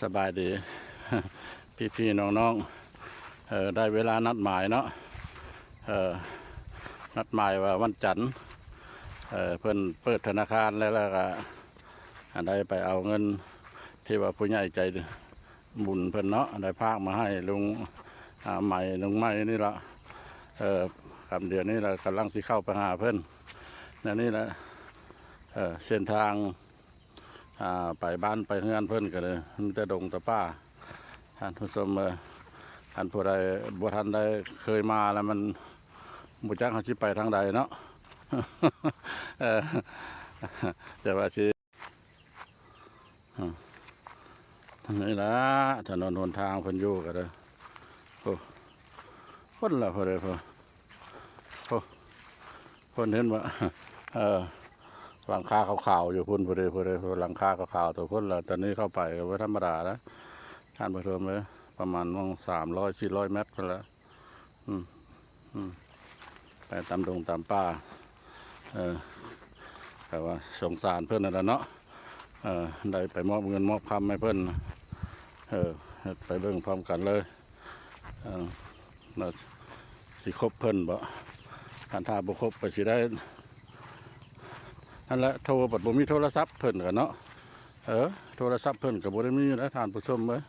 สบายดี พี่ๆน้องๆได้เวลานัดหมายเนาะนัดหมายว่าวันจันทร์เพิ่นเปิดธนาคารแล้วก็ได้ไปเอาเงินที่ว่าผู้ใหญ่ใจบุญเพิ่นเนาะได้พากมาให้ลุงใหม่ลุงใหม่นี่ละกับเดี๋ยวนี้เรากำลังสิเข้าไปหาเพิ่นนี่แหละเส้นทางไปบ้านไปเฮือนเพิ่นก็เลยมีแต่ดงแต่ป้าท่านผู้ชมท่านผู้ใดบ่ทันได้เคยมาแล้วมันบ่จักเขาสิไปทางใดเนาะ แต่ว่าสิทางนี้ละถนนหนทางเพิ่นอยู่ก็เด้อโอ้คนละพอเลยพอคนเห็นว่าหลังคาขาวๆอยู่พุ่นพอดีหลังคาขาวๆตัวพุ่นละตอนนี้เข้าไปก็ไม่ธรรมดานะท่านผู้ชมเลยประมาณ300-400 เมตรกันแล้วไปตามดงตามป่าแต่ว่าสงสารเพื่อนนั่นแหละเนาะได้ไปมอบเงินมอบคำให้เพื่อนไปเบิ่งพร้อมกันเลยเราสิครบเพื่อนบ่ถ้าบ่ครบก็สิได้นั่นแหละโทรปัดบ่มีโทรศัพท์เพิ่นกันเนาะโทรศัพท์เพิ่นกับบ่ได้มีนะท่านผู้ชมเว้ย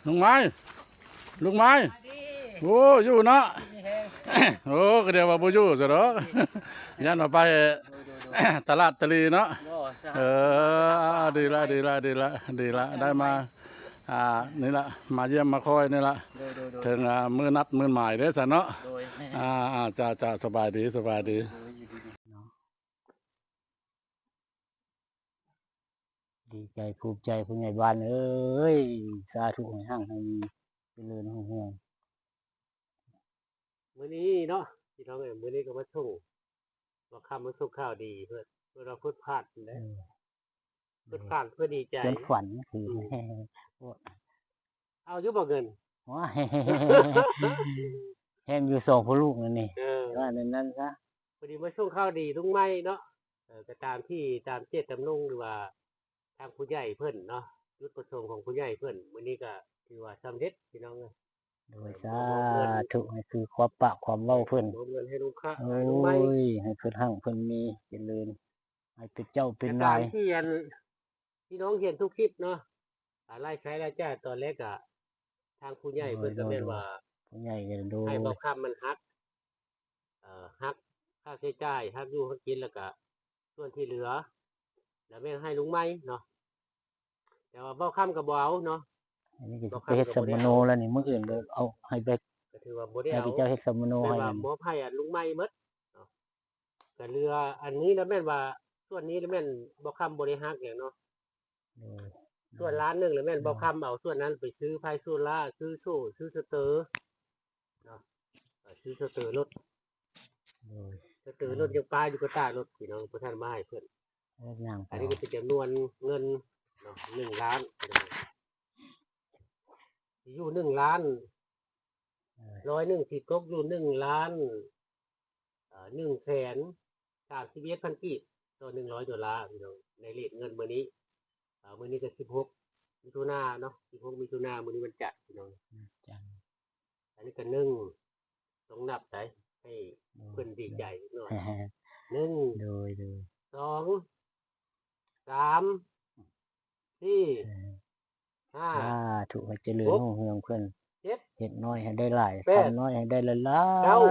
ลุงไม้โอ้อยู่เนาะโอ้ก็เดี๋ยวว่าบ่อยู่ซะดอกยันว่าไปตลาดตะลีเนาะดีละได้มานี่ละมาเยี่ยมมาคอยนี่ละถึงมือนัดมือหมายเด้อสันเนาะจ้าสบายดีดีใจภูมิใจผู้ใหญ่บ้านเอ้ยสาธุให้ห้างให้มีเจริญรุ่งเรืองมื้อนี้เนาะพี่น้องมื้อนี้ก็มาส่งว่าคำมาส่งข่าวดีเพื่อเราพูดพลาดแล้วพูดพลาดเพื่อดีใจ จนฝันคือ เอาอยู่บ่เงิน ว้าแฮมอยู่2พ่อลูกนั่นนี่ว่านั้นซะพอดีมาส่งข่าวดีลุงไม้เนาะก็ตามเจตจำนงหรือว่าทางผู้ใหญ่เพิ่นเนาะจุดประสงค์ของผู้ใหญ่เพิ่นมื้อนี้ก็ถือว่าสำเร็จพี่น้องโดยสาธุให้คือความปากความเว้าเพิ่นมอบเงินให้ลุงค่ะ โอ้ ลุงไม้ ยให้เพิ่นห้างเพิ่นมีเจริญให้เป็นเจ้าเป็นนาย ที่พี่น้องเห็นทุกคลิปเนาะรายใช้รายจ่ายตอนแรกอะทางผู้ใหญ่เพิ่นก็แม่นว่า ผู้ใหญ่ก็ดู ให้บ่คำมันฮักฮักค่าใช้จ่ายฮักอยู่ฮักกินแล้วก็ส่วนที่เหลือแล้วแม่งให้ลุงไม้เนาะแต่ว่าบ่คำก็บ่เอาเนาะอันนี้ก็สิไปเฮ็ดสมโนแล้วนี่มื้ออื่นก็เอาให้ไป ก็ถือว่าบ่ได้ ให้ เอา เจ้าเฮ็ดสมโน แม่ ให้ นว่าหมอไผลุงไม้หมดเนาะก็เรืออันนี้แล้วแม่นว่าส่วนนี้แล้วแม่นบ่คำบ่ได้ฮักหยังเนาะส่วนล้านนึงแล้วแม่นบ่คำเอาส่วนนั้นไปซื้อไผโซล่าซื้อโซ่ซื้อสเตอร์เนาะซื้อสเตอร์รถสเตอร์รถยังปลาอยู่กับตารถพี่น้องบ่ทันมาให้เพิ่นอันนี้ก็เป็นจำนวนเงินเนาะ1 ล้านอยู่1 ล้าน100สิตกอยู่1 ล้าน131,000 กีบต่อ$100พี่น้องในเรทเงินมื้อนี้มื้อนี้ก็16 มิถุนายนเนาะ16 มิถุนายนมื้อนี้วันจันทร์พี่น้องอันนี้ก็ต้องนับใส่ให้เพิ่นดีใจหน่อย1โดย2 3 4 5ถูกให้เจริญรุ่งเรืองเพิ่น 7 เฮ็ดน้อยให้ได้หลายทำน้อยให้ได้หลา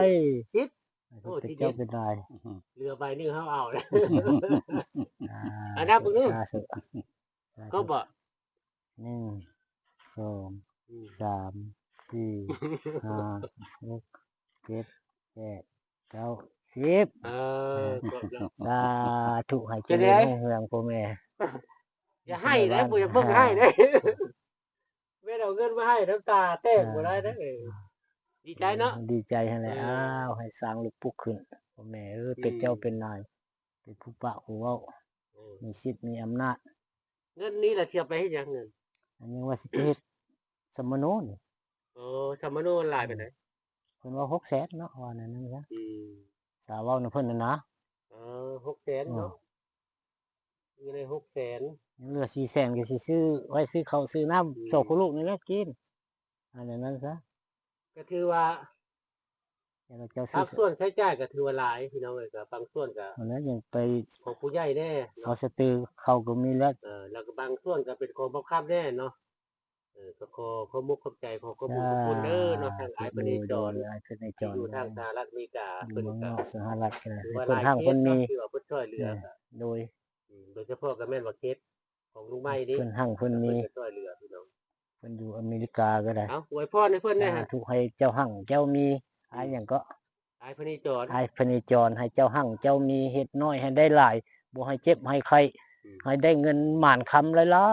ย 10โอ้ที่เจ้าเป็นหลาย เรือใบนี้เฮาเอาแล้วอันนับเบิ่งดูก็บ่1 2 3 4 5 6 7 8 9 10สาธุให้เจริญรุ่งเรืองพ่อแม่ อย่าให้เด้อบ่อย่าเบิ่งให้เด้อแม่เอาเงินมาให้น้ำตาแตกบ่ได้เด้อดีใจเนาะดีใจหั่นแหละอ้าวให้สร้างลูกปุ๊กขึ้นพ่อแม่เป็นเจ้าเป็นนายเป็นผู้ปะผู้เว้ามีสิทธิ์มีอำนาจเงินนี้ล่ะสิเอาไปเฮ็ดหยังเงินอันนี้ว่าสิไปเฮ็ดสมโนนี่สมโนหลายปานใด เพิ่นว่า600,000เนาะว่านั่นนั่นซะ อืม สาวเว้านำเพิ่นน่ะนะ 600,000เนาะอยู่ใน600,000 ยังเหลือ400,000ก็สิซื้อไว้ซื้อข้าวซื้อน้ำส่งผู้ลูกนี่แหละกินอันนั้นซะ ก็ถือว่า แล้วเจ้าซื้ บา อง ส่วนใช้จ่ายก็ถือว่าหลายพี่น้องเอ้ยก็บางส่วนก็ อันนั้นยังไป ของผู้ใหญ่แน่ เอาสตือเขาก็มีแล้ว แล้วก็บางส่วนก็เป็นของบ่ค้ำแน่เนาะก็ขอมุกขอบใจขอขอบคุณทุกคนเด้อเนาะทางอ้ายปณิจร อ้ายเพิ่นในจ ที่ ร อยู่ทางสหรัฐอเมริกา อยู่ เพิ่น เมืองน ก็ อกสหรัฐก็ได้ ถือ ให้ ว่าห เพิ่น ลาย ทาง เค เพิ่ ส น เนาะ มี ที่ว่าเพิ่นช่วยเหลือก็ โดย โดยเฉพาะก็แม่นว่าเคสของลุงไม้นี่ เพิ่นทางเพิ่นมี เพิ่นก็ช่วยเหลือพี่น้อง เพิ่นอยู่อเมริกาก็ได้ เอาอวยพรให้เพิ่นแน่ สา ฮะ ธุให้เจ้าหั่งเจ้ามีอ้ายหยังก็ อ้ายปณิจร อ้ายพเนจรให้เจ้าหั่งเจ้ามีเฮ็ดน้อยให้ได้หลายบ่ให้เจ็บให้ไข้ให้ได้เงินหม่านคำหลา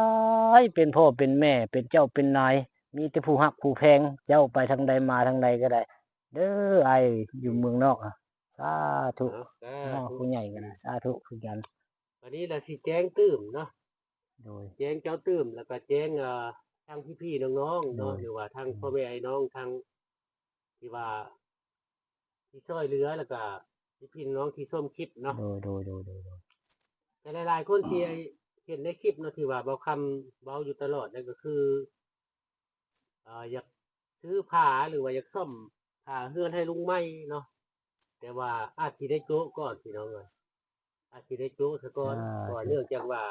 ยๆเป็นพ่อเป็นแม่เป็นเจ้าเป็นนายมีแต่ผู้ฮักผู้แพงเจ้าไปทางใดมาทางใดก็ได้ เด้ออ้ายอยู่เมืองนอกอะสาธุ น้องผู้ใหญ่กันนะสาธุคือกัน วันนี้เราสิแจ้งตื้มเนาะ โดย แจ้งเจ้าตื้มแล้วก็แจ้งทางพี่ๆน้องๆเนาะ อืม หรือว่าทางพ่อแม่ไอ้น้องทางที่ว่าที่ช่วยเหลือแล้วก็พี่ๆน้องที่ส้มคลิปเนาะ โดยโดยโดยโดย แต่หลายๆคนที่เห็นในคลิปเนาะที่ว่าเบาคำเบาอยู่ตลอดนั่นก็คืออยากซื้อผ้าหรือว่าอยากซ่อมผ้าเฮือนให้ลุงไม้เนาะแต่ว่าอาจสิได้โจ๊กก่อนพี่น้องเอ้ยอาจสิได้โจ๊กซะก่อนเพราะว่าเนื่องจากว่า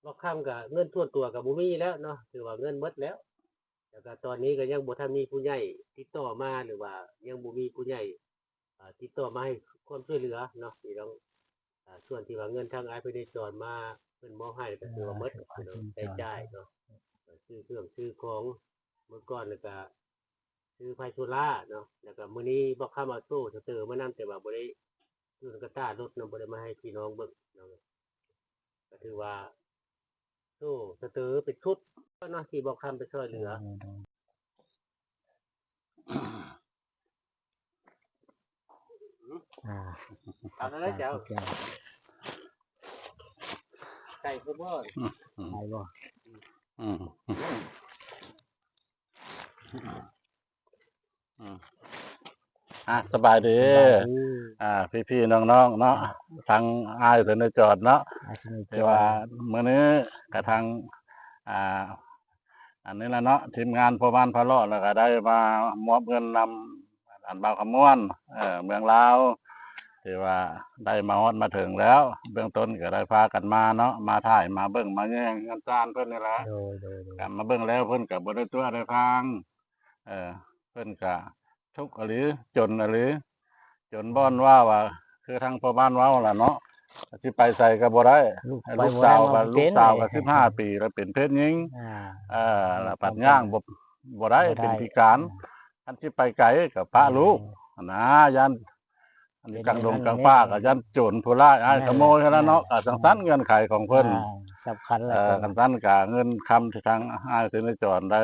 เบาคำกับเงินส่วนตัวกับบ่มีแล้วเนาะถือว่าเงินหมดแล้วแล้วก็ตอนนี้ก็ยังบ่ทันมีผู้ใหญ่ติดต่อมาหรือว่ายังบ่มีผู้ใหญ่ติดต่อมาให้ความช่วยเหลือเนาะพี่น้องส่วนที่ว่าเงินทางอ้ายเพิ่นได้สอนมาเพิ่นมอบให้ก็ถือว่าหมดพี่น้องใช้จ่ายเนาะซื้อเครื่องซื้อของเมื่อก่อนแล้วก็ซื้อไฟโซล่าเนาะแล้วก็มื้อนี้บ่เข้ามาโซ่สเตอร์มานำแต่ว่าบ่ได้ซื้อกระต้ารถเนาะบ่ได้มาให้พี่น้องเบิ่งเนาะก็ถือว่าโซ่สเตอร์เป็นชุดเนาะที่บ่คำไปช่วยเหลือ อ่า เอาแล้วเจ้า ไก่เพิ่นบ่ ใช่บ่ อืมสบายดี พี่ๆน้องๆเนาะทางอ้ายเพิ่นได้จอดเนาะ อาชีพ แต่ว่ามื้อนี้กระทางอันนี้ละเนาะทีมงานพ่อบ้านพะเลาะแล้วก็ได้มามอบเงินนำอันบ่าวขมวนเมืองลาวที่ว่าได้มาฮอดมาถึงแล้ว เบื้องต้นก็ได้พากันมาเนาะมาถ่ายมาเบิ่งมาแย่งกันจานเพิ่นนี่แหละ โดยโดย กลับมาเบิ่งแล้วเพิ่นก็บ่ได้ตัวได้ฟังเพิ่นก็ทุกข์อะหรือจนอะหรือจนบ่อนว่าคือทางพ่อบ้านเว้าล่ะเนาะสิไปใส่ก็บ่ได้ ลูกสาวก็15 ปีแล้วเป็นเพศหญิงแล้วปัดย่างบ่ได้เป็นพิการคันสิไปไกลก็พาลูกนะยันอันนี้กลางดงกลางป่าก็ยันโจรผู้ร้ายอ้ายขโมยแล้วเนาะก็จังซั่นเงื่อนไขของเพิ่น สำคัญแล้ว กันซั่นก็เงินคำที่ทางอ้ายสินจรได้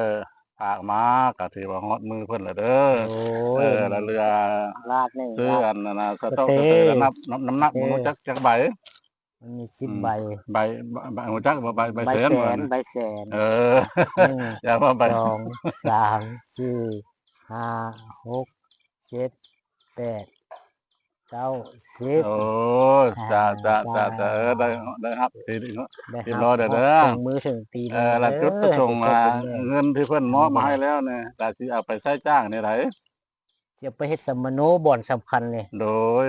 ฝากมาก็ถือว่าฮอดมือเพิ่นแล้วเด้อ โอ้ย แล้วเรือ ลาดหนึ่ง ซื้อ ลาด อันนั้นน่ะสต๊อกก็ซื้อนับน้ำหนักบ่รู้จักใบ มันมี10 ใบ ใบรู้จักบ่ใบ ใบ แสน แส บ่ นใบแสน อ อย่าว่าใบ 1 2 3 4 5 6 7 8 9 โอ้ 10 จ้าได้ครับทีนี้ ได้ รอเด้อ ถึงมือถึงตีน แล้วจุดประสงค์ ให้เป็น เงินที่เพิ่นมอบมาให้แล้วเนี่ยก็สิเอาไปใช้จ้างนี่ได เสียไปเฮ็ดสัมมโนบ่อนสำคัญนี่ โดย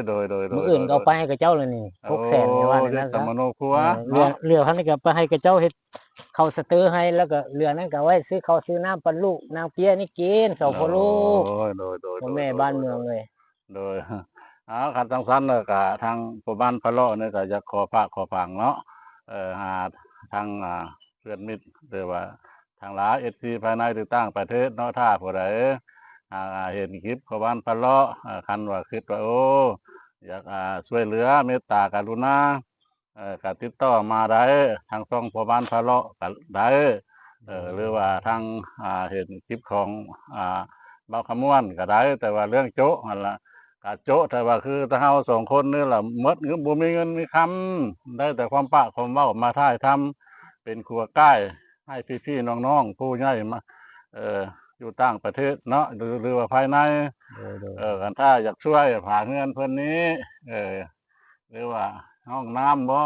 มื้ออื่นก็เอาไปให้กับเจ้าเลยนี่600,000นี่ว่า โอ้ นั่น ส ซะ มโนครัว เรือพันนี้ก็ไปให้กับเจ้าเฮ็ดข้าวสเตอร์ให้แล้วก็เรือนั้นก็ไว้ซื้อข้าวซื้อน้ำปันลูกนางเปียนี่กินสองพ่อลูก โดย พ่อแม่บ้านเมืองเลย โดยคันทางสั้นแล้วก็ทางผู้บ้านพะเลาะเนี่ยก็จะขอฝากขอฝังเนาะหาทางเพื่อนมิตรหรือว่าทางหลาย FC ภายในหรือต่างประเทศเนาะถ้าผู้ใดเห็นคลิปผู้บ้านพะเลาะคันว่าคิดว่าโอ้อยากช่วยเหลือเมตตากรุณาก็ติดต่อมาได้ทางช่องผู้บ้านพะเลาะก็ได้หรือว่าทางเห็นคลิปของบ่าวขมวนก็ได้ แต่ว่าเรื่องโจ๊ะนั่นล่ะก็โจ๊ะแต่ว่าคือถ้าเฮาสองคนนี่ล่ะหมดเงินบ่มีเงินมีคำได้แต่ความปากความเว้ามาถ่ายทำเป็นครัวใกล้ให้พี่ๆน้องๆผู้ใหญ่มา อยู่ต่างประเทศเนาะหรือว่าภายใน โดย กันถ้าอยากช่วยผ่าเงินเพิ่นนี้ หรือว่าห้องน้ำบ่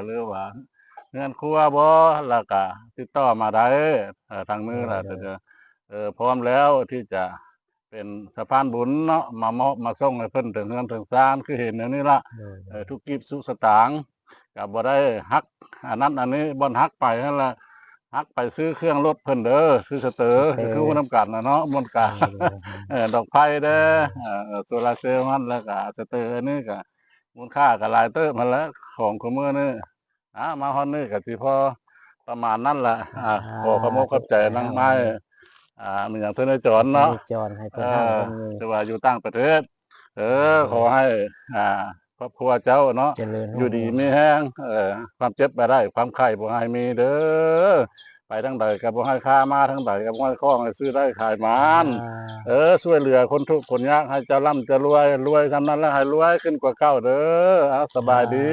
หรือว่าเงินครัวบ่แล้วก็ติดต่อมาได้ทางมือล่ะจะพร้อมแล้วที่จะเป็นสะพานบุญเนาะมามอบมาส่งให้เพิ่นถึงเงินถึงศาลคือเห็นอย่างนี้ล่ะ ทุกกิจสุสตางค์ก็บ่ได้ฮักอันนั้นอันนี้บ่ฮักไปนั่นล่ะฮักไปซื้อเครื่องรถเพิ่นเด้อซื้อสเตอร์คือผู้นำกันน่ะเนาะมนต์กา ดอกไผ่เด้อโซลาร์เซลล์มันแล้วก็สเตอร์อันนี้ก็มูลค่าก็หลายเติบมันแล้วของคุมื้อนี้มาฮอดนี้ก็สิพอประมาณนั้นล่ะขอขอบคุณใจนางไม้มีหยังเพิ่นได้จอนเนาะ จอนให้เพิ่นห้ามเพิ่นมี แต่ว่าอยู่ต่างประเทศ ขอให้ครอบครัวเจ้าเนาะ เจริญ อยู่ดีมีแห้งความเจ็บบ่ได้ความไข้บ่ให้มีเด้อไปทางใดก็บ่ให้ค่ามาทางใดก็บ่ให้คล้องให้ซื้อได้ขายหมานช่วยเหลือคนทุกข์คนยากให้เจ้าร่ำจะรวยทำนั้นแล้วให้รวยขึ้นกว่าเก่าเด้อสบายดี